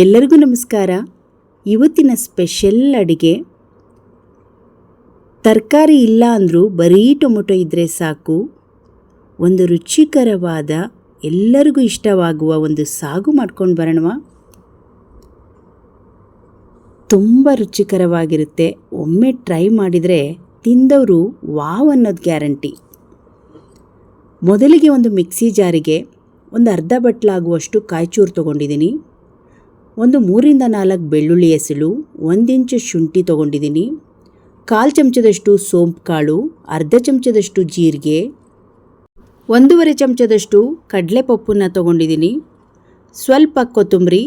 ಎಲ್ಲರಿಗೂ ನಮಸ್ಕಾರ. ಇವತ್ತಿನ ಸ್ಪೆಷಲ್ ಅಡುಗೆ, ತರಕಾರಿ ಇಲ್ಲ ಅಂದರೂ ಬರೀ ಟೊಮೊಟೊ ಇದ್ದರೆ ಸಾಕು, ಒಂದು ರುಚಿಕರವಾದ ಎಲ್ಲರಿಗೂ ಇಷ್ಟವಾಗುವ ಒಂದು ಸಾಗು ಮಾಡ್ಕೊಂಡು ಬರೋಣವಾ. ತುಂಬ ರುಚಿಕರವಾಗಿರುತ್ತೆ. ಒಮ್ಮೆ ಟ್ರೈ ಮಾಡಿದರೆ ತಿಂದವರು ವಾವ್ ಅನ್ನೋದು ಗ್ಯಾರಂಟಿ. ಮೊದಲಿಗೆ ಒಂದು ಮಿಕ್ಸಿ ಜಾರಿಗೆ ಒಂದು ಅರ್ಧ ಬಟ್ಲಾಗುವಷ್ಟು ಕಾಯಿಚೂರು ತೊಗೊಂಡಿದ್ದೀನಿ. ಒಂದು 3-4 ಬೆಳ್ಳುಳ್ಳಿ ಎಸಳು, 1 ಇಂಚು ಶುಂಠಿ ತೊಗೊಂಡಿದ್ದೀನಿ. 1/4 ಚಮಚದಷ್ಟು ಸೋಂಪು ಕಾಳು, ಅರ್ಧ ಚಮಚದಷ್ಟು ಜೀರಿಗೆ, 1/2 ಚಮಚದಷ್ಟು ಕಡಲೆಪಪ್ಪನ್ನು ತೊಗೊಂಡಿದ್ದೀನಿ. ಸ್ವಲ್ಪ ಕೊತ್ತಂಬರಿ,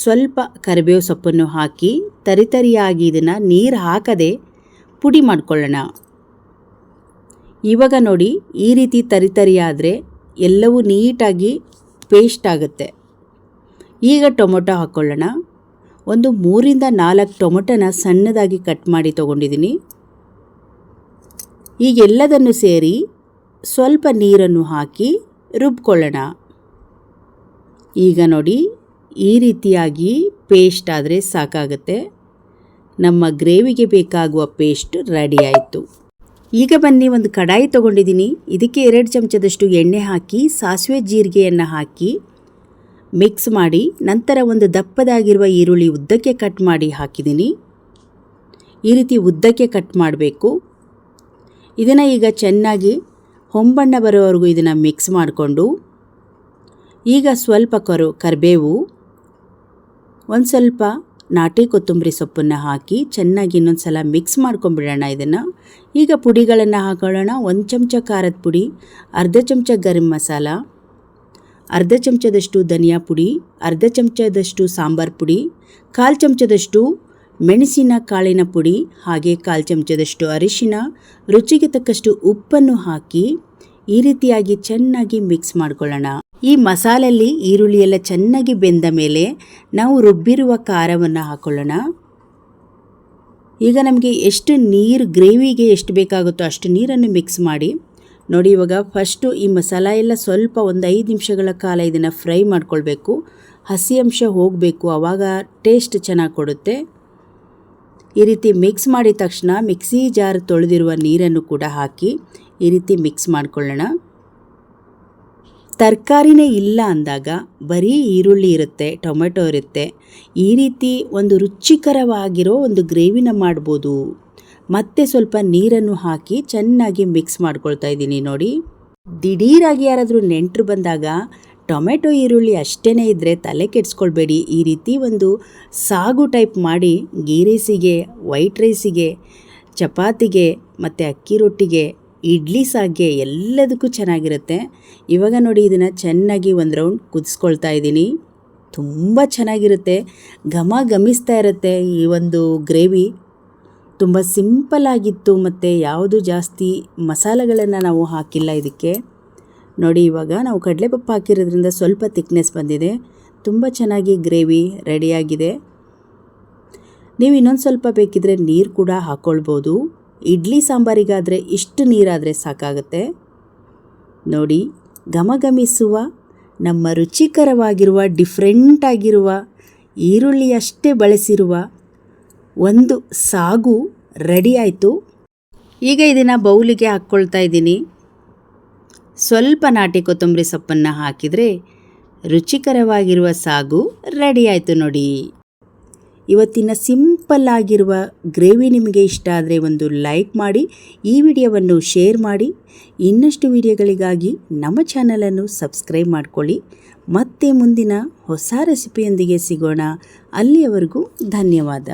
ಸ್ವಲ್ಪ ಕರಿಬೇವು ಸೊಪ್ಪನ್ನು ಹಾಕಿ ತರಿತರಿಯಾಗಿ ಇದನ್ನು ನೀರು ಹಾಕದೆ ಪುಡಿ ಮಾಡ್ಕೊಳ್ಳೋಣ. ಇವಾಗ ನೋಡಿ, ಈ ರೀತಿ ತರಿತರಿಯಾದರೆ ಎಲ್ಲವೂ ನೀಟಾಗಿ ಪೇಸ್ಟ್ ಆಗುತ್ತೆ. ಈಗ ಟೊಮೊಟೊ ಹಾಕ್ಕೊಳ್ಳೋಣ. ಒಂದು 3-4 ಟೊಮೊಟೊನ ಸಣ್ಣದಾಗಿ ಕಟ್ ಮಾಡಿ ತೊಗೊಂಡಿದ್ದೀನಿ. ಈಗೆಲ್ಲದನ್ನು ಸೇರಿ ಸ್ವಲ್ಪ ನೀರನ್ನು ಹಾಕಿ ರುಬ್ಕೊಳ್ಳೋಣ. ಈಗ ನೋಡಿ, ಈ ರೀತಿಯಾಗಿ ಪೇಸ್ಟ್ ಆದರೆ ಸಾಕಾಗುತ್ತೆ. ನಮ್ಮ ಗ್ರೇವಿಗೆ ಬೇಕಾಗುವ ಪೇಸ್ಟ್ ರೆಡಿ ಆಯಿತು. ಈಗ ಬನ್ನಿ, ಒಂದು ಕಡಾಯಿ ತೊಗೊಂಡಿದ್ದೀನಿ. ಇದಕ್ಕೆ 2 ಚಮಚದಷ್ಟು ಎಣ್ಣೆ ಹಾಕಿ ಸಾಸಿವೆ ಜೀರಿಗೆಯನ್ನು ಹಾಕಿ ಮಿಕ್ಸ್ ಮಾಡಿ, ನಂತರ ಒಂದು ದಪ್ಪದಾಗಿರುವ ಈರುಳ್ಳಿ ಉದ್ದಕ್ಕೆ ಕಟ್ ಮಾಡಿ ಹಾಕಿದ್ದೀನಿ. ಈ ರೀತಿ ಉದ್ದಕ್ಕೆ ಕಟ್ ಮಾಡಬೇಕು. ಇದನ್ನು ಈಗ ಚೆನ್ನಾಗಿ ಹೊಂಬಣ್ಣ ಬರೋವರೆಗೂ ಇದನ್ನು ಮಿಕ್ಸ್ ಮಾಡಿಕೊಂಡು, ಈಗ ಸ್ವಲ್ಪ ಕರಿಬೇವು, ಒಂದು ಸ್ವಲ್ಪ ನಾಟಿ ಕೊತ್ತಂಬರಿ ಸೊಪ್ಪನ್ನು ಹಾಕಿ ಚೆನ್ನಾಗಿ ಇನ್ನೊಂದು ಸಲ ಮಿಕ್ಸ್ ಮಾಡ್ಕೊಂಡ್ಬಿಡೋಣ. ಇದನ್ನು ಈಗ ಪುಡಿಗಳನ್ನು ಹಾಕೊಳ್ಳೋಣ. 1 ಚಮಚ ಖಾರದ ಪುಡಿ, ಅರ್ಧ ಚಮಚ ಗರಂ ಮಸಾಲ, ಅರ್ಧ ಚಮಚದಷ್ಟು ಧನಿಯಾ ಪುಡಿ, ಅರ್ಧ ಚಮಚದಷ್ಟು ಸಾಂಬಾರು ಪುಡಿ, 1/4 ಚಮಚದಷ್ಟು ಮೆಣಸಿನ ಕಾಳಿನ ಪುಡಿ, ಹಾಗೆ 1/4 ಚಮಚದಷ್ಟು ಅರಿಶಿನ, ರುಚಿಗೆ ತಕ್ಕಷ್ಟು ಉಪ್ಪನ್ನು ಹಾಕಿ ಈ ರೀತಿಯಾಗಿ ಚೆನ್ನಾಗಿ ಮಿಕ್ಸ್ ಮಾಡ್ಕೊಳ್ಳೋಣ. ಈ ಮಸಾಲೆಯಲ್ಲಿ ಈರುಳ್ಳಿ ಎಲ್ಲ ಚೆನ್ನಾಗಿ ಬೆಂದ ಮೇಲೆ ನಾವು ರುಬ್ಬಿರುವ ಖಾರವನ್ನು ಹಾಕೊಳ್ಳೋಣ. ಈಗ ನಮಗೆ ಎಷ್ಟು ನೀರು, ಗ್ರೇವಿಗೆ ಎಷ್ಟು ಬೇಕಾಗುತ್ತೋ ಅಷ್ಟು ನೀರನ್ನು ಮಿಕ್ಸ್ ಮಾಡಿ ನೋಡಿ. ಇವಾಗ ಫಸ್ಟು ಈ ಮಸಾಲ ಎಲ್ಲ ಸ್ವಲ್ಪ ಒಂದು 5 ನಿಮಿಷಗಳ ಕಾಲ ಇದನ್ನು ಫ್ರೈ ಮಾಡ್ಕೊಳ್ಬೇಕು. ಹಸಿ ಅಂಶ ಹೋಗಬೇಕು, ಆವಾಗ ಟೇಸ್ಟ್ ಚೆನ್ನಾಗಿ ಕೊಡುತ್ತೆ. ಈ ರೀತಿ ಮಿಕ್ಸ್ ಮಾಡಿದ ತಕ್ಷಣ ಮಿಕ್ಸಿ ಜಾರ್ ತೊಳೆದಿರುವ ನೀರನ್ನು ಕೂಡ ಹಾಕಿ ಈ ರೀತಿ ಮಿಕ್ಸ್ ಮಾಡ್ಕೊಳ್ಳೋಣ. ತರಕಾರಿನೇ ಇಲ್ಲ ಅಂದಾಗ ಬರೀ ಈರುಳ್ಳಿ ಇರುತ್ತೆ, ಟೊಮೆಟೊ ಇರುತ್ತೆ, ಈ ರೀತಿ ಒಂದು ರುಚಿಕರವಾಗಿರೋ ಒಂದು ಗ್ರೇವಿನ ಮಾಡ್ಬೋದು. ಮತ್ತೆ ಸ್ವಲ್ಪ ನೀರನ್ನು ಹಾಕಿ ಚೆನ್ನಾಗಿ ಮಿಕ್ಸ್ ಮಾಡ್ಕೊಳ್ತಾ ಇದ್ದೀನಿ. ನೋಡಿ, ದಿಢೀರಾಗಿ ಯಾರಾದರೂ ನೆಂಟರು ಬಂದಾಗ ಟೊಮೆಟೊ ಈರುಳ್ಳಿ ಅಷ್ಟೇ ಇದ್ದರೆ ತಲೆ ಕೆಡಿಸ್ಕೊಳ್ಬೇಡಿ. ಈ ರೀತಿ ಒಂದು ಸಾಗು ಟೈಪ್ ಮಾಡಿ ಗೀ ರೈಸಿಗೆ, ವೈಟ್ ರೈಸಿಗೆ, ಚಪಾತಿಗೆ ಮತ್ತು ಅಕ್ಕಿ ರೊಟ್ಟಿಗೆ, ಇಡ್ಲಿ ಸಾರಿಗೆ ಎಲ್ಲದಕ್ಕೂ ಚೆನ್ನಾಗಿರುತ್ತೆ. ಇವಾಗ ನೋಡಿ, ಇದನ್ನು ಚೆನ್ನಾಗಿ ಒಂದು ರೌಂಡ್ ಕುದಿಸ್ಕೊಳ್ತಾ ಇದ್ದೀನಿ. ತುಂಬ ಚೆನ್ನಾಗಿರುತ್ತೆ, ಘಮ ಘಮಿಸ್ತಾ ಇರುತ್ತೆ. ಈ ಒಂದು ಗ್ರೇವಿ ತುಂಬ ಸಿಂಪಲ್ ಆಗಿತ್ತು ಮತ್ತು ಯಾವುದು ಜಾಸ್ತಿ ಮಸಾಲೆಗಳನ್ನು ನಾವು ಹಾಕಿಲ್ಲ ಇದಕ್ಕೆ. ನೋಡಿ, ಇವಾಗ ನಾವು ಕಡಲೆಪಪ್ಪು ಹಾಕಿರೋದ್ರಿಂದ ಸ್ವಲ್ಪ ಥಿಕ್ನೆಸ್ ಬಂದಿದೆ. ತುಂಬ ಚೆನ್ನಾಗಿ ಗ್ರೇವಿ ರೆಡಿಯಾಗಿದೆ. ನೀವು ಇನ್ನೊಂದು ಸ್ವಲ್ಪ ಬೇಕಿದ್ರೆ ನೀರು ಕೂಡ ಹಾಕ್ಕೊಳ್ಬೋದು. ಇಡ್ಲಿ ಸಾಂಬಾರಿಗಾದರೆ ಇಷ್ಟು ನೀರಾದರೆ ಸಾಕಾಗುತ್ತೆ. ನೋಡಿ, ಘಮಘಮಿಸುವ ನಮ್ಮ ರುಚಿಕರವಾಗಿರುವ ಡಿಫ್ರೆಂಟ್ ಆಗಿರುವ ಈರುಳ್ಳಿ ಅಷ್ಟೇ ಬಳಸಿರುವ ಒಂದು ಸಾಗು ರೆಡಿ ಆಯಿತು. ಈಗ ಇದನ್ನು ಬೌಲಿಗೆ ಹಾಕ್ಕೊಳ್ತಾ ಇದ್ದೀನಿ. ಸ್ವಲ್ಪ ನಾಟಿ ಕೊತ್ತಂಬರಿ ಸೊಪ್ಪನ್ನು ಹಾಕಿದರೆ ರುಚಿಕರವಾಗಿರುವ ಸಾಗು ರೆಡಿ ಆಯಿತು. ನೋಡಿ, ಇವತ್ತಿನ ಸಿಂಪಲ್ ಆಗಿರುವ ಗ್ರೇವಿ ನಿಮಗೆ ಇಷ್ಟ ಆದರೆ ಒಂದು ಲೈಕ್ ಮಾಡಿ, ಈ ವಿಡಿಯೋವನ್ನು ಶೇರ್ ಮಾಡಿ. ಇನ್ನಷ್ಟು ವಿಡಿಯೋಗಳಿಗಾಗಿ ನಮ್ಮ ಚಾನಲನ್ನು ಸಬ್ಸ್ಕ್ರೈಬ್ ಮಾಡಿಕೊಳ್ಳಿ. ಮತ್ತೆ ಮುಂದಿನ ಹೊಸ ರೆಸಿಪಿಯೊಂದಿಗೆ ಸಿಗೋಣ. ಅಲ್ಲಿಯವರೆಗೂ ಧನ್ಯವಾದ.